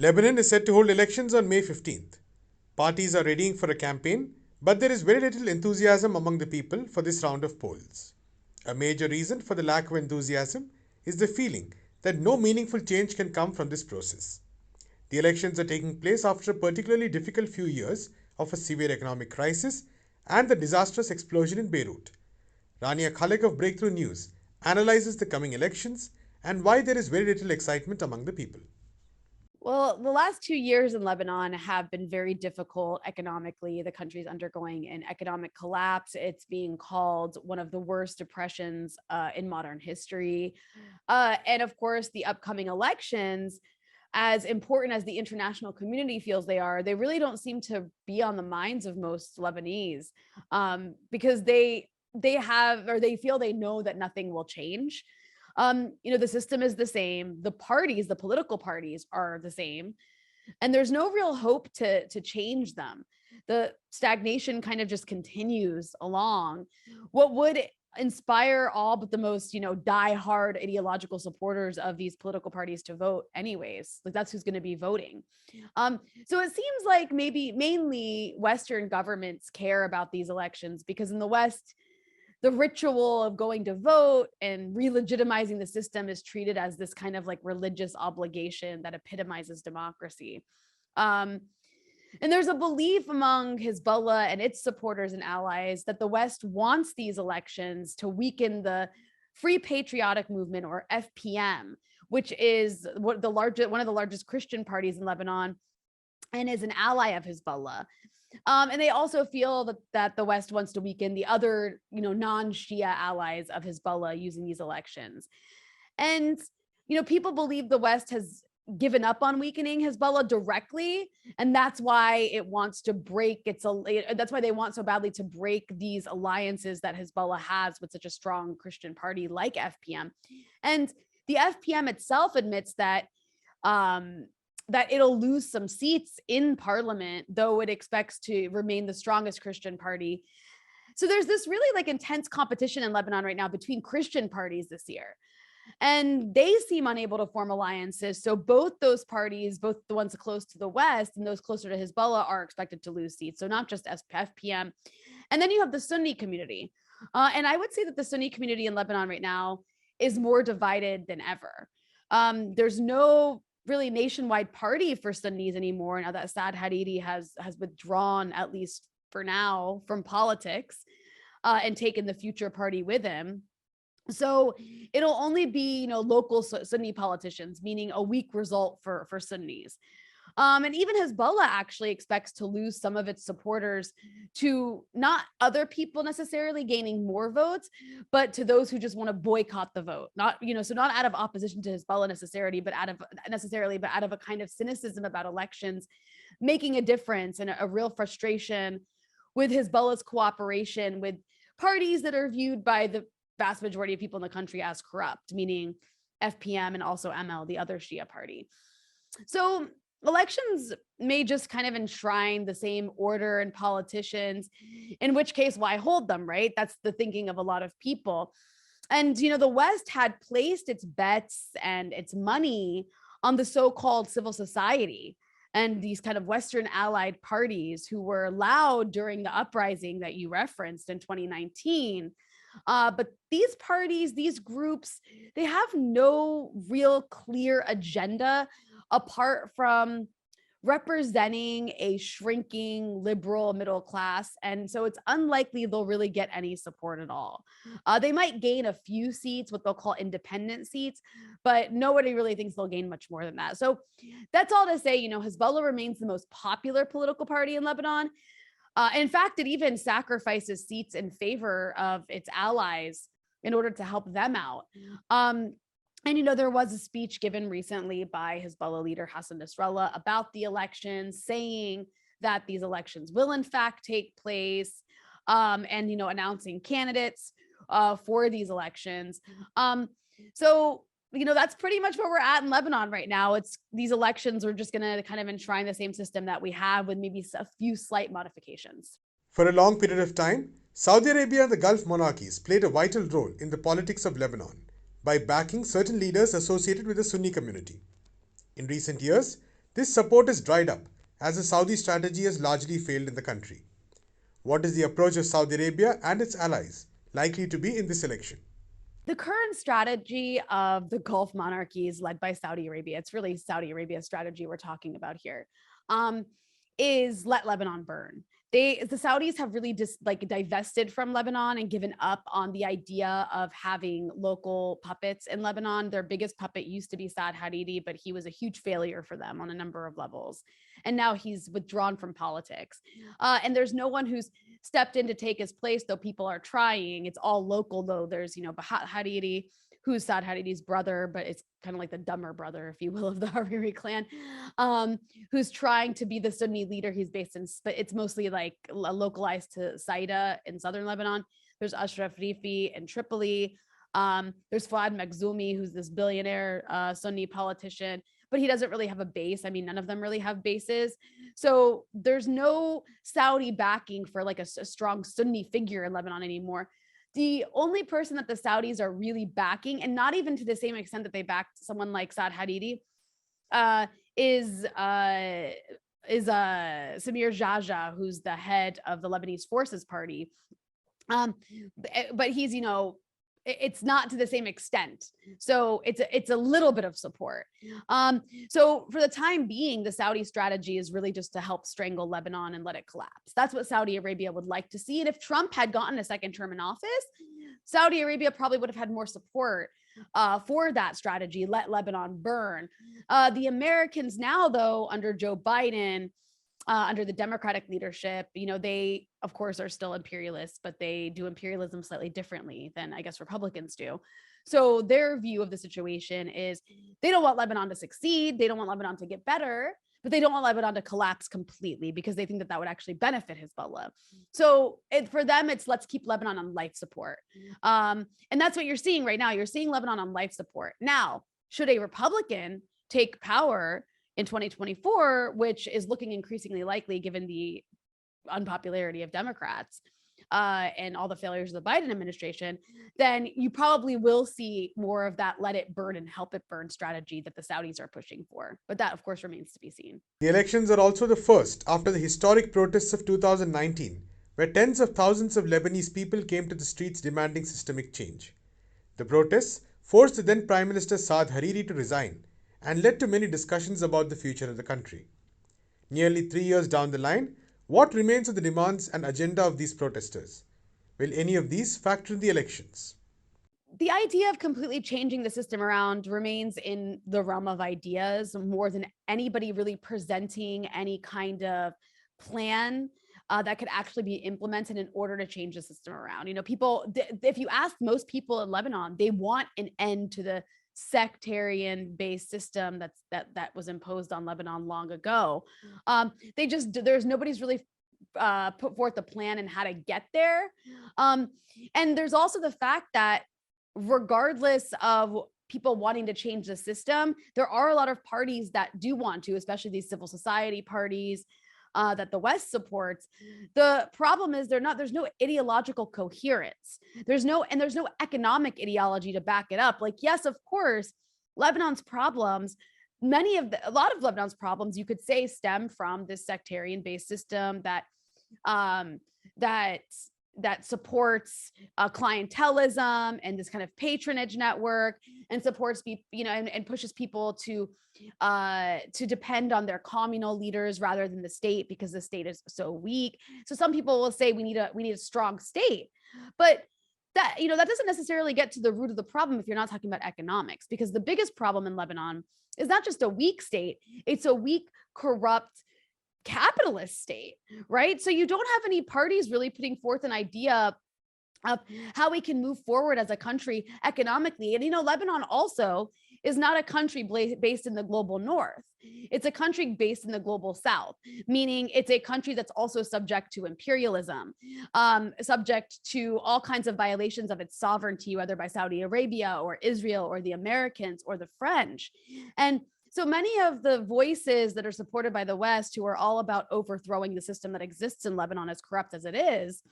Lebanon is set to hold elections on May 15th. Parties are readying for a campaign, but there is very little enthusiasm among the people for this round of polls. A major reason for the lack of enthusiasm is the feeling that no meaningful change can come from this process. The elections are taking place after a particularly difficult few years of a severe economic crisis and the disastrous explosion in Beirut. Rania Khalek of Breakthrough News analyzes the coming elections and why there is very little excitement among the people. Well, the last 2 years in Lebanon have been very difficult economically. The country is undergoing an economic collapse. It's being called one of the worst depressions in modern history. And of course, the upcoming elections, as important as the international community feels they are, they really don't seem to be on the minds of most Lebanese, because they have, or they feel they know that nothing will change. The system is the same, the parties, the political parties are the same, and there's no real hope to change them. The stagnation kind of just continues along. What would inspire all but the most, die-hard ideological supporters of these political parties to vote anyways? Like, that's who's going to be voting. So it seems like maybe mainly Western governments care about these elections because in the West, the ritual of going to vote and re-legitimizing the system is treated as this kind of like religious obligation that epitomizes democracy. Um, and there's a belief among Hezbollah and its supporters and allies that the West wants these elections to weaken the Free Patriotic Movement, or FPM, which is one of the largest Christian parties in Lebanon and is an ally of Hezbollah. And they also feel that the West wants to weaken the other, non-Shia allies of Hezbollah using these elections. And, people believe the West has given up on weakening Hezbollah directly. And that's why it wants to break that's why they want so badly to break these alliances that Hezbollah has with such a strong Christian party like FPM. And the FPM itself admits that it'll lose some seats in parliament, though it expects to remain the strongest Christian party. So there's this really like intense competition in Lebanon right now between Christian parties this year. And they seem unable to form alliances. So both those parties, both the ones close to the West and those closer to Hezbollah, are expected to lose seats. So not just FPM. And then you have the Sunni community. And I would say that the Sunni community in Lebanon right now is more divided than ever. There's no really nationwide party for Sunnis anymore now that Saad Hariri has withdrawn, at least for now, from politics, and taken the future party with him. So it'll only be, local Sunni politicians, meaning a weak result for Sunnis. And even Hezbollah actually expects to lose some of its supporters to not other people necessarily gaining more votes, but to those who just want to boycott the vote. Not, so not out of opposition to Hezbollah necessarily, but out of a kind of cynicism about elections, making a difference and a real frustration with Hezbollah's cooperation with parties that are viewed by the vast majority of people in the country as corrupt, meaning FPM and also ML, the other Shia party. So elections may just kind of enshrine the same order and politicians, in which case, why hold them, right? That's the thinking of a lot of people. And, the West had placed its bets and its money on the so-called civil society and these kind of Western allied parties who were loud during the uprising that you referenced in 2019. But these parties, these groups, they have no real clear agenda apart from representing a shrinking liberal middle class. And so it's unlikely they'll really get any support at all. They might gain a few seats, what they'll call independent seats, but nobody really thinks they'll gain much more than that. So that's all to say, Hezbollah remains the most popular political party in Lebanon. In fact, it even sacrifices seats in favor of its allies in order to help them out. And, there was a speech given recently by Hezbollah leader Hassan Nasrallah about the elections, saying that these elections will in fact take place, and, announcing candidates for these elections. So that's pretty much where we're at in Lebanon right now. These elections are just going to kind of enshrine the same system that we have with maybe a few slight modifications. For a long period of time, Saudi Arabia and the Gulf monarchies played a vital role in the politics of Lebanon by backing certain leaders associated with the Sunni community. In recent years, This support is dried up as the Saudi strategy has largely failed in the country. What is the approach of Saudi Arabia and its allies likely to be in this election? The current strategy of the Gulf monarchies led by Saudi Arabia, it's really Saudi Arabia's strategy we're talking about here, um, is let Lebanon burn. The Saudis have really just like divested from Lebanon and given up on the idea of having local puppets in Lebanon. Their biggest puppet used to be Saad Hariri, but he was a huge failure for them on a number of levels. And now he's withdrawn from politics. And there's no one who's stepped in to take his place, though people are trying. It's all local, though. There's, Bahat Hariri, who's Saad Hariri's brother, but it's kind of like the dumber brother, if you will, of the Hariri clan, who's trying to be the Sunni leader. He's based in, but it's mostly like localized to Saida in southern Lebanon. There's Ashraf Rifi in Tripoli. There's Fuad Makhzoumi, who's this billionaire Sunni politician, but he doesn't really have a base. I mean, none of them really have bases. So there's no Saudi backing for like a strong Sunni figure in Lebanon anymore. The only person that the Saudis are really backing, and not even to the same extent that they backed someone like Saad Hariri, is Samir Jaja, who's the head of the Lebanese Forces Party. But he's, it's not to the same extent. So it's a little bit of support. So for the time being, the Saudi strategy is really just to help strangle Lebanon and let it collapse. That's what Saudi Arabia would like to see. And if Trump had gotten a second term in office, Saudi Arabia probably would have had more support for that strategy, let Lebanon burn. The Americans now, though, under Joe Biden, under the Democratic leadership, they, of course, are still imperialists, but they do imperialism slightly differently than I guess Republicans do. So their view of the situation is they don't want Lebanon to succeed. They don't want Lebanon to get better, but they don't want Lebanon to collapse completely because they think that that would actually benefit Hezbollah. So for them, it's let's keep Lebanon on life support. And that's what you're seeing right now. You're seeing Lebanon on life support. Now, should a Republican take power in 2024, which is looking increasingly likely given the unpopularity of Democrats and all the failures of the Biden administration, then you probably will see more of that let it burn and help it burn strategy that the Saudis are pushing for. But that, of course, remains to be seen. The elections are also the first after the historic protests of 2019, where tens of thousands of Lebanese people came to the streets demanding systemic change. The protests forced the then Prime Minister Saad Hariri to resign and led to many discussions about the future of the country. Nearly 3 years down the line, what remains of the demands and agenda of these protesters? Will any of these factor in the elections? The idea of completely changing the system around remains in the realm of ideas more than anybody really presenting any kind of plan that could actually be implemented in order to change the system around. People, if you ask most people in Lebanon, they want an end to the sectarian-based system that was imposed on Lebanon long ago. There's nobody's really put forth a plan and how to get there. And there's also the fact that regardless of people wanting to change the system, there are a lot of parties that do want to, especially these civil society parties that the West supports. The problem is there's no ideological coherence. There's no economic ideology to back it up. Like, yes, of course, Lebanon's problems, a lot of Lebanon's problems, you could say, stem from this sectarian-based system that supports clientelism and this kind of patronage network, and supports people, and pushes people to depend on their communal leaders rather than the state because the state is so weak. So some people will say we need a strong state, but that doesn't necessarily get to the root of the problem if you're not talking about economics, because the biggest problem in Lebanon is not just a weak state, it's a weak, corrupt capitalist state, right? So you don't have any parties really putting forth an idea of how we can move forward as a country economically. And Lebanon also is not a country based in the global north. It's a country based in the global south, meaning it's a country that's also subject to imperialism, subject to all kinds of violations of its sovereignty, whether by Saudi Arabia or Israel or the Americans or the French. And so many of the voices that are supported by the West, who are all about overthrowing the system that exists in Lebanon, as corrupt as it is,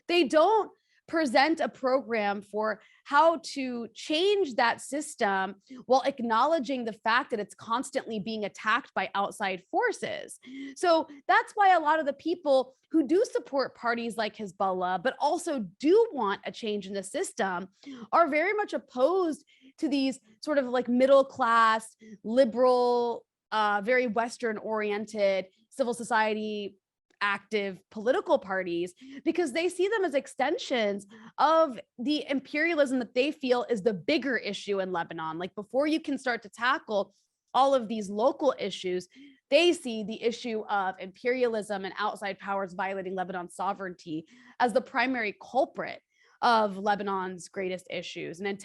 they don't present a program for how to change that system while acknowledging the fact that it's constantly being attacked by outside forces. So that's why a lot of the people who do support parties like Hezbollah, but also do want a change in the system, are very much opposed to these sort of like middle class, liberal, very Western oriented civil society active political parties, because they see them as extensions of the imperialism that they feel is the bigger issue in Lebanon. Like, before you can start to tackle all of these local issues, they see the issue of imperialism and outside powers violating Lebanon's sovereignty as the primary culprit of Lebanon's greatest issues. And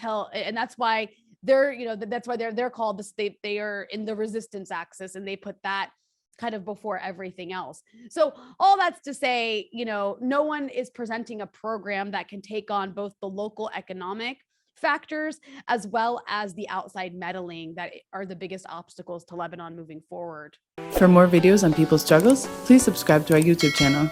that's why they're called the state. They are in the resistance axis, and they put that kind of before everything else. So all that's to say, no one is presenting a program that can take on both the local economic factors as well as the outside meddling that are the biggest obstacles to Lebanon moving forward. For more videos on people's struggles, please subscribe to our YouTube channel.